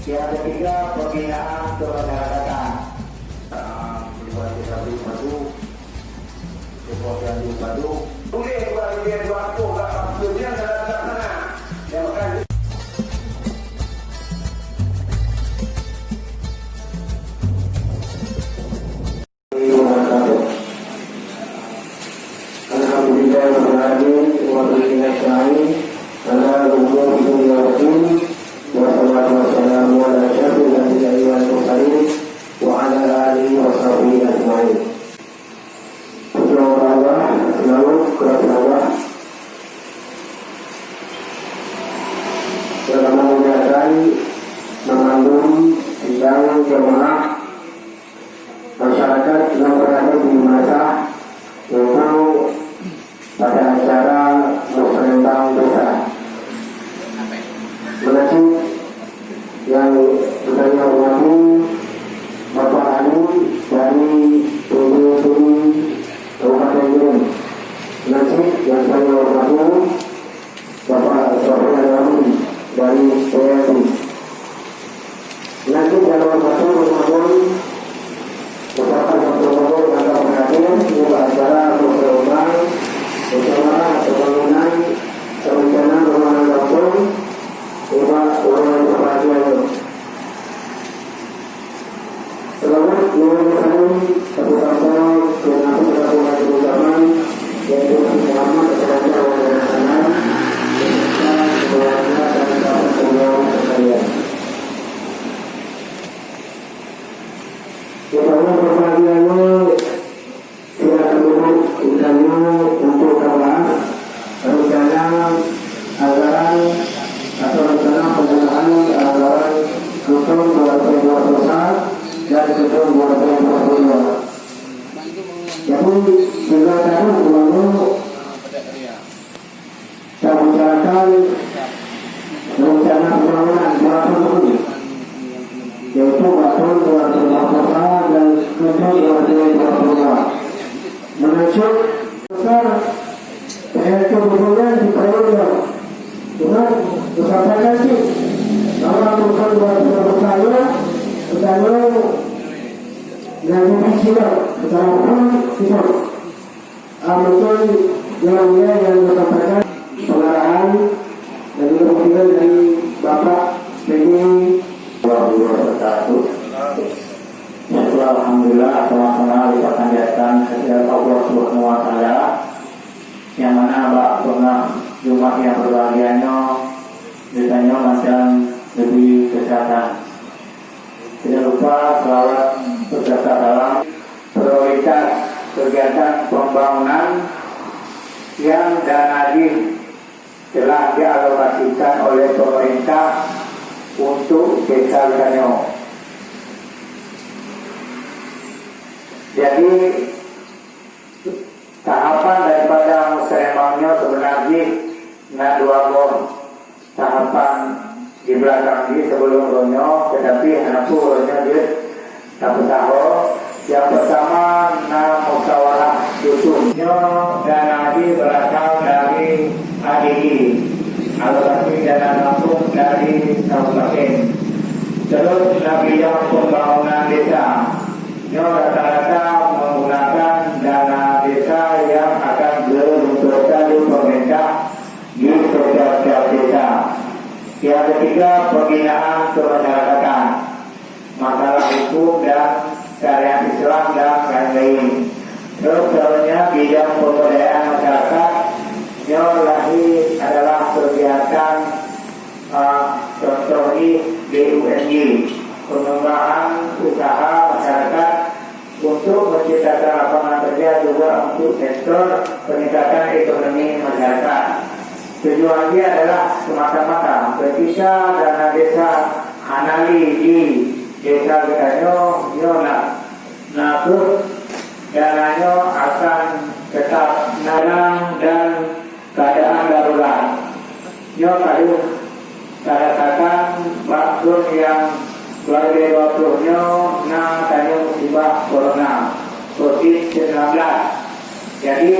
Yang ketiga, pembinaan kemasyarakatan. Pribadi padu, kemudian padu. Boleh buat dia waktu, tak maksudnya dalam sana. Yang akan mengandung sidang jemaah masyarakat yang berada di masa untuk pada acara musrenbang desa mengacu yang saya hormati Bapak Anu dari PDPD Kabupaten Biren, mengacu yang saya hormati Bapak Sofian Rami dari PLT. Nanti dalam satu rumah beserta satu rumah yang berhadir juga acara musrenbang bersama pembangunan rencana pembangunan kampung juga orang perhatian. Selamat mengucapkan satu sama dengan kesatuan keutamaan yaitu Muhammad kepada orang sana beserta keluarga dan sahabat semua sekalian. Pertama perhatiannya silakan duduk undangnya untuk membahas rencana anggaran atau rencana penggunaan anggaran Gedung 2021 dan Gedung 2022. Jadi silakan dulu saya bicarakan rencana pembangunan 2020 yaitu Gedung 2021 dan Gedung 2022. Mengacu besar yaitu hubungan di periode dengan disampaikan sih bahwa bukan buat berpercaya yang dibicarakan secara pun tidak mungkin yang disampaikan pengarahan dan kemudian dari Bapak PDI 2021. Alhamdulillah sama-sama dipanjatkan kepada Allah Subhanahu wa taala yang mana Mbak pernah Jumat yang berbahagianya ditanya macam lebih kesehatan. Tidak lupa selawat berserta dalam prioritas kegiatan pembangunan yang dana telah dialokasikan oleh pemerintah untuk desa Ganyo. Jadi tahapan daripada musrenbangnya sebenarnya dua tahapan di belakang ini sebelum ronyo, tetapi anakku ronyo dia tak tahu. Yang pertama musyawarah dusunnya dan berasal dari ADG, alokasi dana langsung dari kabupaten. Terus bidang pembangunan desa. Rata-rata menggunakan dana desa yang akan diluncurkan di pemerintah di setiap desa. Yang ketiga, pembinaan kemasyarakatan, masalah hukum dan syariat Islam dan lain-lain. Terus selanjutnya bidang pemberdayaan masyarakat, yang lahir adalah kegiatan contoh BUMD, pengembangan usaha masyarakat untuk menciptakan lapangan kerja juga untuk sektor peningkatan ekonomi masyarakat. Tujuannya adalah semata-mata ketika dana desa Hanali di desa Ganyo terus dananya akan tetap dalam dan keadaan darurat. Kalau katakan waktu yang 2020-nya tanya musibah corona COVID-19. Jadi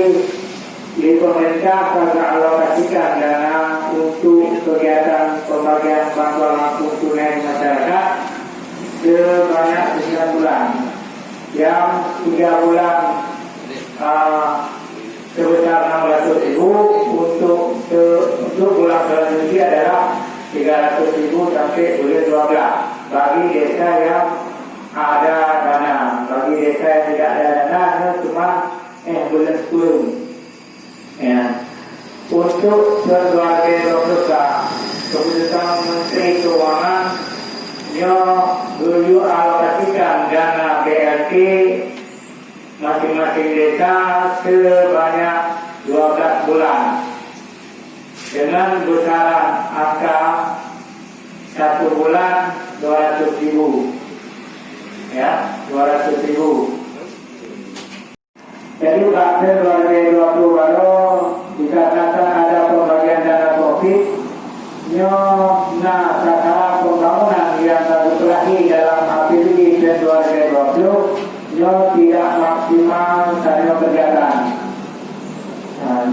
di pemerintah akan alokasikan dana untuk kegiatan pembagian bantuan langsung tunai masyarakat sebanyak 9 bulan. Yang 3 bulan sebesar 600.000, untuk bulan selanjutnya adalah 300.000 sampai bulan 12 bagi desa yang ada dana. Bagi desa yang tidak ada dana cuma bulan 10 ya. Untuk sebagai dosa keputusan Menteri Keuangan dulu alokasikan dana BLT masing-masing desa sebanyak 12 bulan dengan besaran angka 1 bulan 200.000 ya, 200.000. Jadi pada 2020 baru dikatakan ada pembagian dana COVID. Nah, sasaran pembangunan yang terlahir dalam APBD 2020 tidak maksimal dalam kegiatan.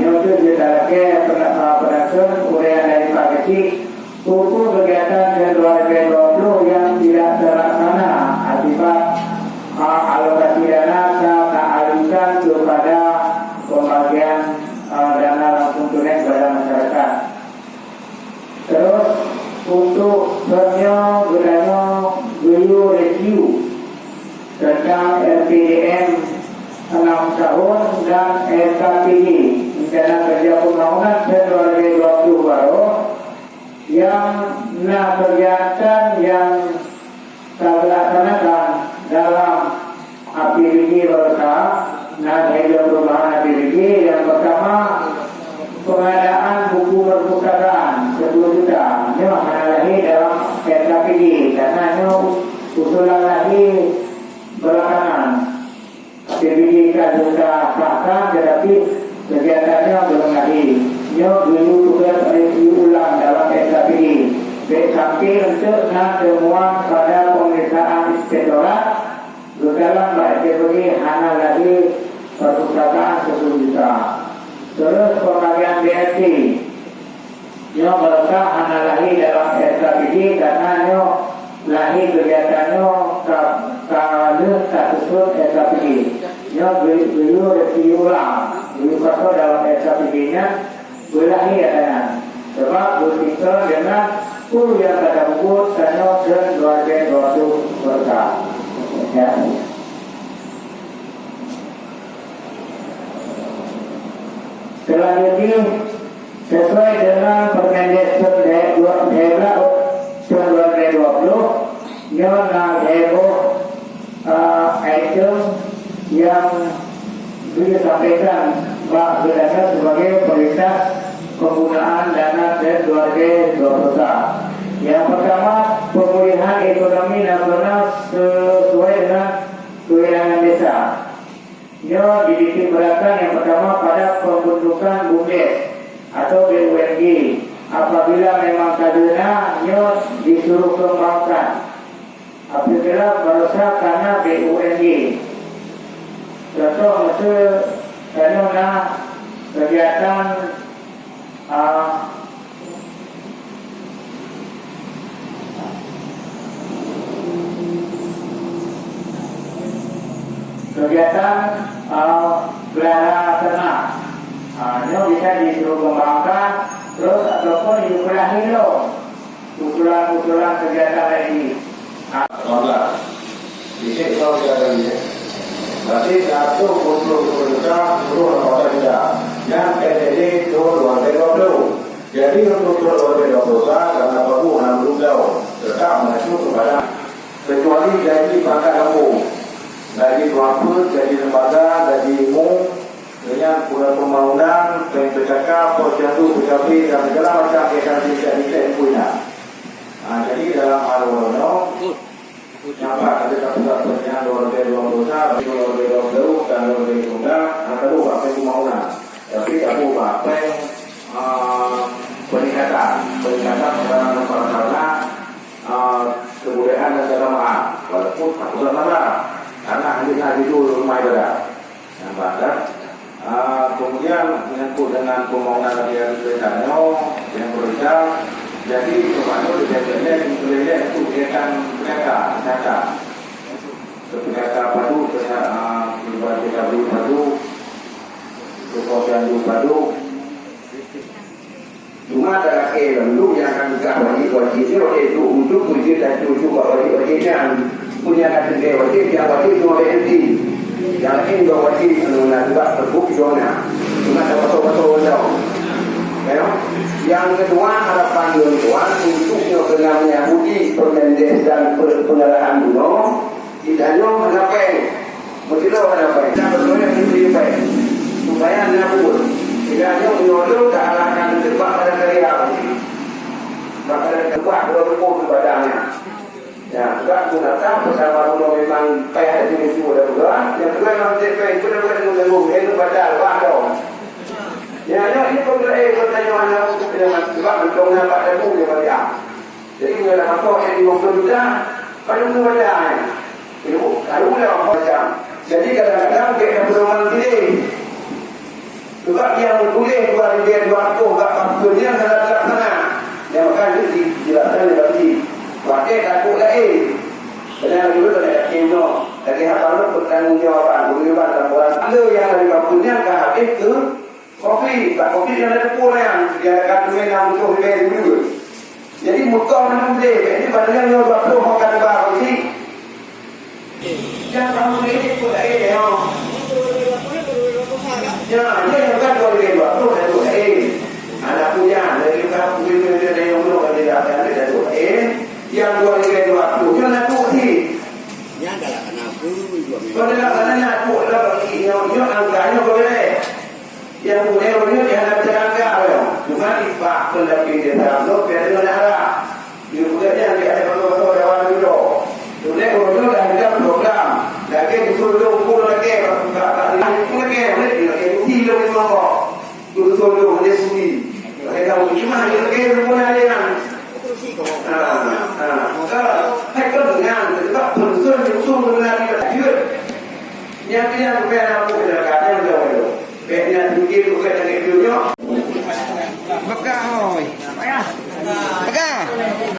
Itu diadakan pengawasan uraian dari Pak Kecil untuk kegiatan 2020 yang tidak terlaksana akibat alokasi dana tak alihkan kepada pembagian dana langsung tunai kepada masyarakat. Terus untuk bernya Guru Review tentang RPDM 6 tahun dan RKPD Rencana Kerja Pembangunan 2020 baru yang kegiatan yang dilaksanakan dalam APBD Berkah Kerja Perubahan APBD. Yang pertama, pengadaan buku perpustakaan 10 juta. Ini mana lagi dalam RKPD karena ini usulan lagi belakangan. APBD kan sudah sahkan tetapi kegiatannya belum lagi. Ini dulu tugas review ulang dalam RKPD. Sampai untuk temuan pada pemeriksaan inspektorat dalam APBD hanya lagi perpustakaan 10 juta. Terus pembagian BLT mereka hanya lahir dalam SKPD karena lahir kegiatannya kalau status SKPD. Beliau review ulang, beliau kata dalam SKPD-nya berlahir adanya. Sebab berpisah dengan yang pada buku Tanyo dan 2020 Berkah. Ya. Selanjutnya sesuai dengan Permendikbud 2020 yang item yang disampaikan Pak Gubernur sebagai prioritas penggunaan dana 2020. Yang pertama, pemulihan ekonomi nasional sesuai dengan kewenangan desa. Dititik beratkan yang pertama pada pembentukan BUMDes atau BUMD. Apabila memang kadernya disuruh kembangkan, apabila berusaha karena BUMD. Contoh karena kegiatan pelihara ternak, ini bisa disuruh kembangkan, terus ataupun diukuran usulan kegiatan lagi. Ini kalau ada ini, berarti 1 juta seluruh lembaga tidak. Yang PDD itu 2020. Jadi untuk 2020 karena penggunaan belum jauh, tetap mengacu kepada kecuali gaji pangkat kampung. Gaji pelapor, gaji lembaga, gaji umum, dengan Pusat Pembangunan, PPKK, Posyandu, PKP, dan segala macam kegiatan tidak punya. Jadi dalam hal ini, nampak ada pusat pertanian 2020, 2020 dan 2020 ada dua pembangunan. Tapi aku pakai peningkatan sarana kebudayaan dan agama, walaupun tak usah karena hadir itu rumah ibadah yang badan. Kemudian menyangkut dengan pembangunan yang berencana yang berusaha Jadi kemana biasanya dikelilih itu kegiatan penjaga padu, berbagai padu, kemudian padu. Cuma ada dulu yang akan juga wajib-wajibnya oleh itu untuk wajib dan juga wajib-wajibnya punya kategori wajib yang wajib cuma BNT yang lain juga wajib mengenai juga terbuk zona cuma ada betul-betul dong. Yang kedua harapan tuan untuk yang menyambut permendes dan pengelolaan gunung tidak hanya mencapai dan betulnya diberi supaya menyambut tidak hanya menyodok ke arahkan terjebak pada karya maka ada terjebak berhukum kepadanya ya juga gunakan bersama gunung memang payah di sini juga yang kedua memang TP itu benar-benar mengganggu itu pada luar dong. Ya, ini pertanyaan dengan sebab untuk nampak dan mungkin baca. Jadi kalau masuk yang di 50 juta, pada mungkin baca. Itu kalau orang baca. Jadi kadang-kadang kita belum pilih. Sebab yang boleh buat dia 200 enggak maksudnya sangat terlaksana. Yang maka itu dijelaskan lagi. Pakai takut lain. Benar juga ada kino. Dari hafal pertanggungjawaban, laporan. Ada yang dari maksudnya ke habis ke kopi, tak kopi yang ada kurang, dia akan main yang untuk lebih dulu. Jadi muka mana boleh, ini padahal yang 20 makan baru sih. Jangan kamu ini pun ada ya. Ya, dia yang kan 2020 dan 20. Anak punya dari kamu punya dari yang belum ada datang dari 20. Yang 2020 jangan tu sih. Yang adalah kenapa? Kalau katanya aku lah bagi yang angkanya boleh. Yang boleh dia nak terangkan bukan ipak pendamping dia tahu biar dia ada dia bukan yang dia ada betul-betul dewan itu boleh orang dah ada program lagi disuruh ukur lagi lagi kilo ni mau disuruh dia sudi mereka cuma lagi punya dia hai kalau dengan sebab disuruh dengan dia yang dia bukan aku